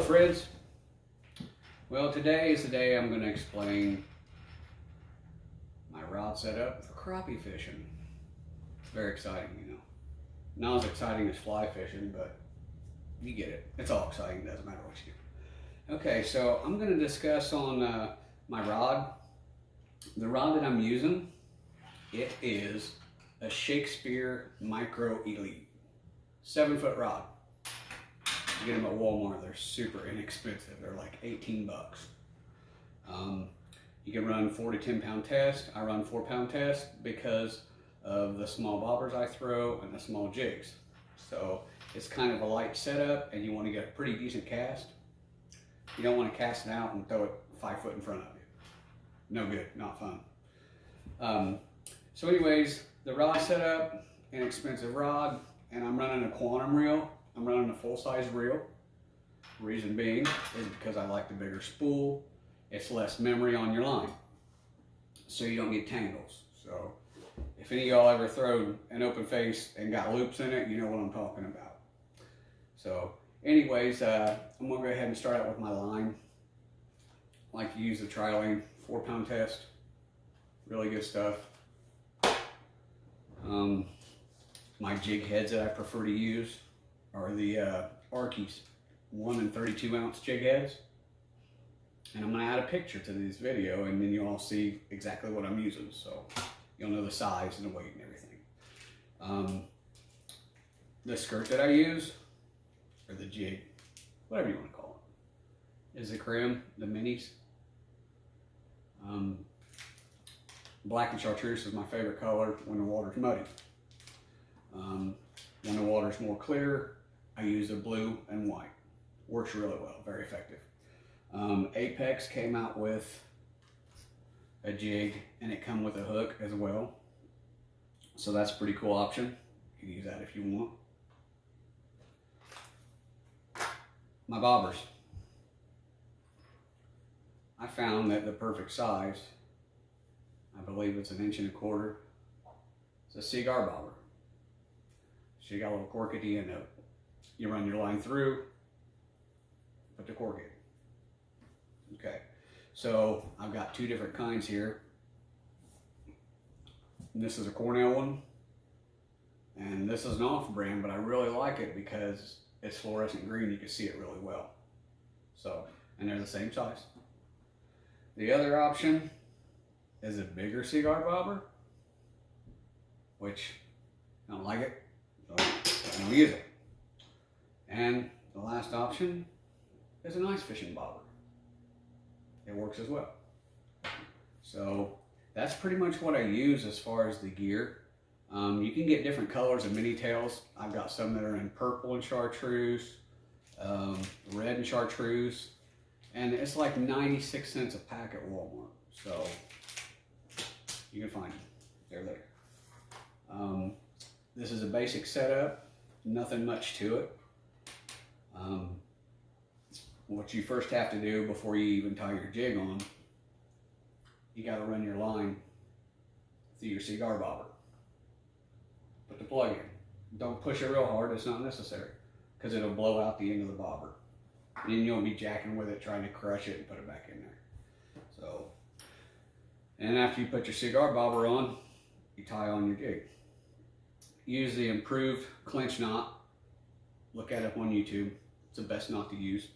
friends. Well, today is the day I'm going to explain my rod setup for crappie fishing. It's very exciting, you know. Not as exciting as fly fishing, but you get it. It's all exciting, doesn't matter what you do. Okay, so I'm going to discuss on my rod. The rod that I'm using, it is a Shakespeare Micro Elite 7-foot rod. You get them at Walmart, they're super inexpensive. They're like 18 bucks. You can run 4 to 10 pound test. I run 4-pound test because of the small bobbers I throw and the small jigs. So it's kind of a light setup and you want to get a pretty decent cast. You don't want to cast it out and throw it 5 foot in front of you. No good, not fun. So anyways, the rod setup, inexpensive rod, and I'm running a quantum reel. I'm running a full-size reel. Reason being is because I like the bigger spool. It's less memory on your line, so you don't get tangles. So if any of y'all ever thrown an open face and got loops in it, you know what I'm talking about. So anyways, I'm gonna go ahead and start out with my line. I like to use the Tri-Lane 4-pound test. Really good stuff. My jig heads that I prefer to use are the Arkies 1 and 32 ounce jig heads. And I'm going to add a picture to this video and then you'll all see exactly what I'm using. So you'll know the size and the weight and everything. The skirt that I use, or the jig, whatever you want to call it, is the Crim, the minis. Black and chartreuse is my favorite color when the water's muddy. When the water's more clear, I use a blue and white. Works really well, very effective. Apex came out with a jig and it come with a hook as well. So that's a pretty cool option. You can use that if you want. My bobbers. I found that the perfect size, I believe it's 1 1/4 inches. It's a cigar bobber. So you got a little cork at the end of it. You run your line through, put the cork in. Okay, so I've got 2 different kinds here. And this is a Cornell one, and this is an off-brand, but I really like it because it's fluorescent green. You can see it really well. So, and they're the same size. The other option is a bigger cigar bobber, which I don't like it, so I don't use it. And the last option is an ice fishing bobber. It works as well. So that's pretty much what I use as far as the gear. You can get different colors of mini tails. I've got some that are in purple and chartreuse, red and chartreuse, and it's like 96 cents a pack at Walmart. So you can find them. They're there. This is a basic setup, nothing much to it. What you first have to do before you even tie your jig on, you got to run your line through your cigar bobber. Put the plug in. Don't push it real hard, it's not necessary, because it'll blow out the end of the bobber. And then you'll be jacking with it, trying to crush it and put it back in there. So, and after you put your cigar bobber on, you tie on your jig. Use the improved clinch knot. Look at it on YouTube. It's the best knot to use.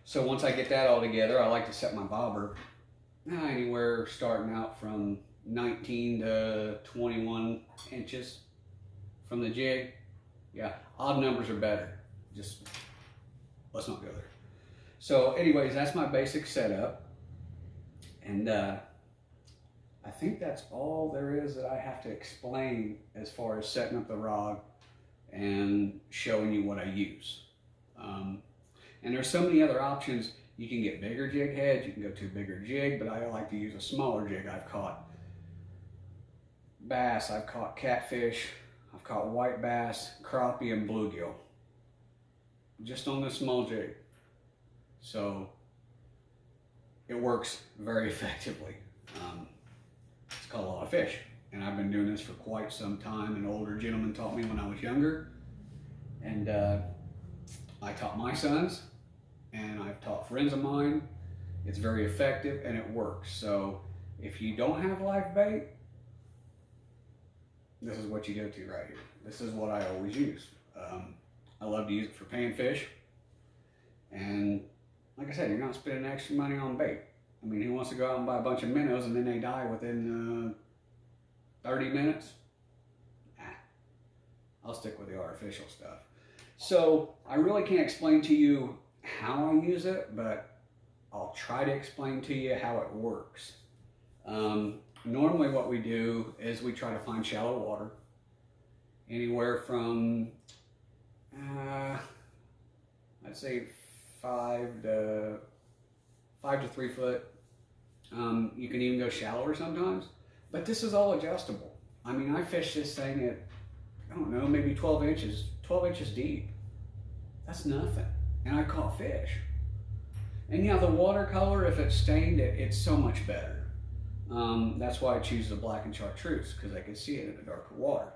So once I get that all together, I like to set my bobber anywhere starting out from 19 to 21 inches from the jig. Yeah, odd numbers are better. Just let's not go there. So anyways, that's my basic setup. And I think that's all there is that I have to explain as far as setting up the rod and showing you what I use. And there's so many other options. You can get bigger jig heads, you can go to a bigger jig, but I like to use a smaller jig. I've caught bass, I've caught catfish, I've caught white bass, crappie, and bluegill, just on this small jig. So it works very effectively. It's caught a lot of fish, and I've been doing this for quite some time. An older gentleman taught me when I was younger, and I taught my sons, and I've taught friends of mine. It's very effective and it works. So if you don't have live bait, this is what you go to right here. This is what I always use. I love to use it for panfish. And like I said, you're not spending extra money on bait. I mean, who wants to go out and buy a bunch of minnows and then they die within 30 minutes? I'll stick with the artificial stuff. So I really can't explain to you how I use it, but I'll try to explain to you how it works. Normally what we do is we try to find shallow water, anywhere from, I'd say 5 to 3 foot. You can even go shallower sometimes, but this is all adjustable. I mean, I fished this thing at, I don't know, maybe 12 inches deep. That's nothing. And I caught fish. And yeah, the watercolor, if it's stained, it's so much better. That's why I choose the black and chartreuse, because I can see it in the darker water.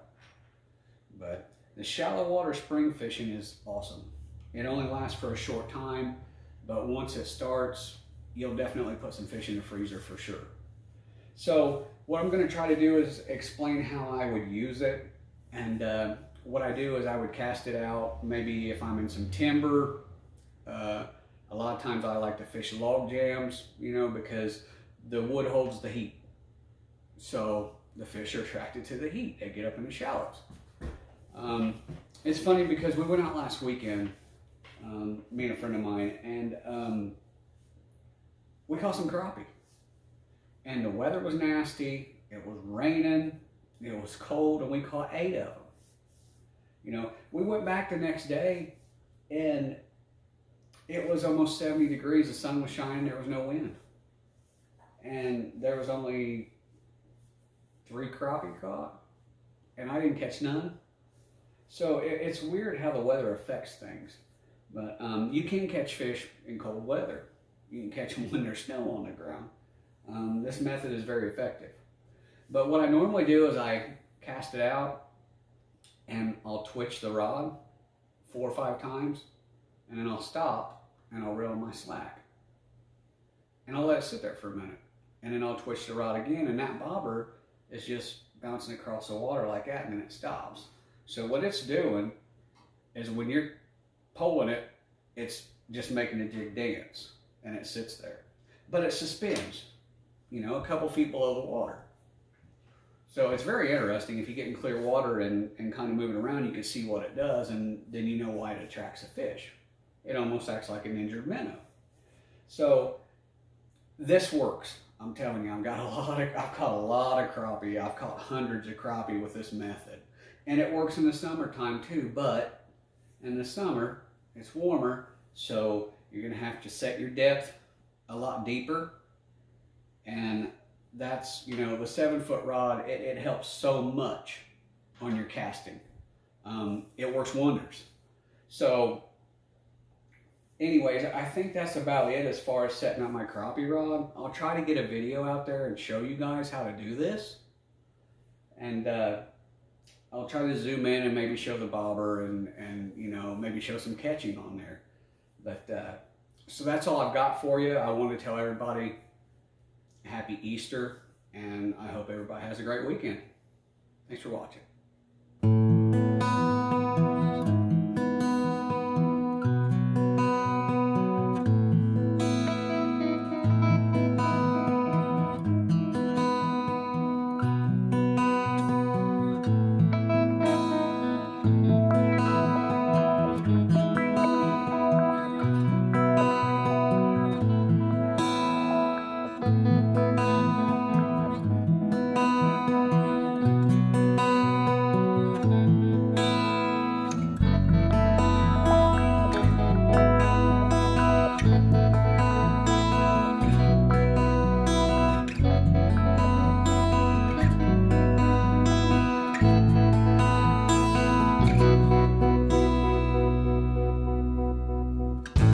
But the shallow water spring fishing is awesome. It only lasts for a short time, but once it starts, you'll definitely put some fish in the freezer for sure. So what I'm going to try to do is explain how I would use it. And what I do is I would cast it out, maybe if I'm in some timber. A lot of times I like to fish log jams, you know, because the wood holds the heat. So the fish are attracted to the heat. They get up in the shallows. It's funny because we went out last weekend, me and a friend of mine, and we caught some crappie. And the weather was nasty. It was raining. It was cold, and we caught 8 of them. You know, we went back the next day, and it was almost 70 degrees. The sun was shining. There was no wind. And there was only 3 crappie caught, and I didn't catch none. So it's weird how the weather affects things. But you can catch fish in cold weather. You can catch them when there's snow on the ground. This method is very effective. But what I normally do is I cast it out, and I'll twitch the rod 4 or 5 times, and then I'll stop and I'll reel my slack. And I'll let it sit there for a minute. And then I'll twitch the rod again, and that bobber is just bouncing across the water like that, and then it stops. So what it's doing is when you're pulling it, it's just making a jig dance, and it sits there. But it suspends, you know, a couple feet below the water. So it's very interesting. If you get in clear water and kind of moving around, you can see what it does, and then you know why it attracts a fish. It almost acts like an injured minnow. So this works. I'm telling you, I've caught a lot of crappie. I've caught hundreds of crappie with this method. And it works in the summertime too, but in the summer, it's warmer, so you're gonna have to set your depth a lot deeper. And that's, you know, the 7-foot rod, it helps so much on your casting. It works wonders. So anyways, I think that's about it as far as setting up my crappie rod. I'll try to get a video out there and show you guys how to do this. And I'll try to zoom in and maybe show the bobber and you know, maybe show some catching on there. But so that's all I've got for you. I want to tell everybody Happy Easter, and I hope everybody has a great weekend. Thanks for watching.